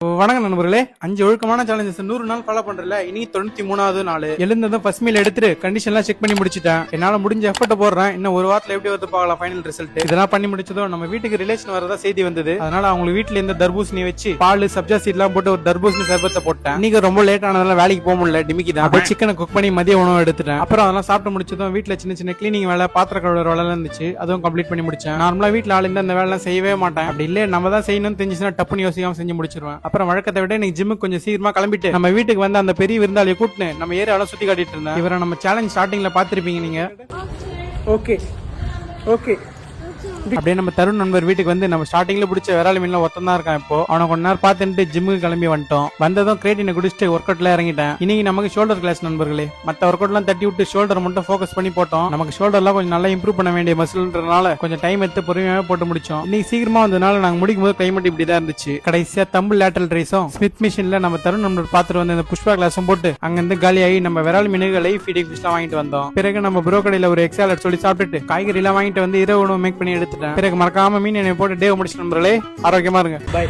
வணக்கம் நண்பர்களே, 5 ஒழுக்கமான சேலஞ்சஸ் 100 நாள் ஃபாலோ பண்றல. இனி 93வது நாள். எழுந்ததும் ஃபர்ஸ்ட் மீல் எடுத்துட்டு கண்டிஷன்லாம் செக் பண்ணி முடிச்சிட்டேன். என்னால முடிஞ்ச எஃபர்ட் போடுறேன். இன்னும் ஒரு வாரத்துல எப்படி வந்து பார்க்கலாம் ஃபைனல் ரிசல்ட். இதெல்லாம் பண்ணி முடிச்சதும் நம்ம வீட்டுக்கு ரிலேஷன் வரதா செய்தி வந்தது. அதனால அவங்க வீட்டுல இருந்த தர்பூசணி வச்சு பால் சப்ஜா சீட்லாம் போட்டு ஒரு தர்பூசணி சர்பத்தை போட்டேன். இன்னைக்கு ரொம்ப லேட் ஆனதால வேலைக்கு போக முடியல, டிமிக்கி தான். அப்படியே சிக்கனை குக் பண்ணி மதிய உணவு எடுத்துட்டேன். அப்புறம் அதெல்லாம் சாப்பிட்டு முடிச்சதும் வீட்டுல சின்ன சின்ன கிளீனிங் வேலை, பாத்திர கழுவுற வேலை இருந்துச்சு. அதுவும் கம்ப்ளீட் பண்ணி முடிச்சேன். நார்மலா வீட்டுல ஆள் இந்த வேலை செய்யவே மாட்டேன். அப்படி இல்ல நம்ம தான் செய்யணும்னு தெரிஞ்சுச்சுன்னா டப்புன்னு யோசிக்காம செஞ்சு முடிச்சிருவேன். அப்புறம் வழக்கத்தை விட ஜிம்முக்கு கொஞ்சம் சீக்கிரமா கிளம்பிட்டு நம்ம வீட்டுக்கு வந்து அந்த பெரிய விருந்தாளியை கூட்டினு நம்ம ஏரியாவில் சுத்தி காட்டிட்டு இருந்தேன். இவரை நம்ம சேலஞ்ச் ஸ்டார்டிங்ல பாத்திருப்பீங்க நீங்க. ஓகே ஓகே அப்படியே நம்ம தருண் நண்பர் வீட்டுக்கு வந்து நம்ம ஸ்டார்டிங்ல பிடிச்ச விராலி மீன்ல ஒருத்தன் தான் இருக்கான். இப்போ அவனை கொஞ்ச நேரம் பார்த்துட்டு ஜிம்முக்கு கிளம்பி வந்துட்டோம். வந்ததும் கிரேட்டினை குடிச்சிட்டு ஒர்க் அவுட்ல இறங்கிட்டேன். இன்னைக்கு நமக்கு ஷோல்டர் கிளாஸ் நண்பர்களே. மற்ற ஒர்க் அவுட்லாம் தட்டி விட்டு ஷோல்டர் மட்டும் ஃபோக்கஸ் பண்ணி போட்டோம். நமக்கு ஷோல்டர்லாம் கொஞ்சம் நல்லா இம்ப்ரூவ் பண்ண வேண்டிய மசில்ன்றனால கொஞ்சம் டைம் எடுத்து பொறுமையாக போட்டு முடிச்சோம். இன்னைக்கு சீக்கிரமா வந்ததுனால நாங்க முடிக்கும் போது கிளைமேட் இப்படி தான் இருந்துச்சு. கடைசியா தம்பிள் லேட்டரல் ரைஸும் ஸ்மித் மிஷின்ல நம்ம தருண் நண்பர் பார்த்துட்டு வந்து இந்த புஷ்பா கிளாஸும் போட்டு அங்கிருந்து காலியாகி நம்ம விராலி மீனுக்கு லைவ் ஃபீடிங் ஃபிஷ்லாம் வாங்கிட்டு வந்தோம். பிறகு நம்ம ப்ரோ கடையில ஒரு எக்ஸாலட் சொல்லி சாப்பிட்டுட்டு காய்கறி எல்லாம் வாங்கிட்டு வந்து இரவு உணவு மேக் பண்ணி எடுத்துட்டேன். பிறகு மறக்காம மீன் என்னை போட்டு டே முடிச்சு நண்பர்களே, ஆரோக்கியமா இருங்க. பாய்.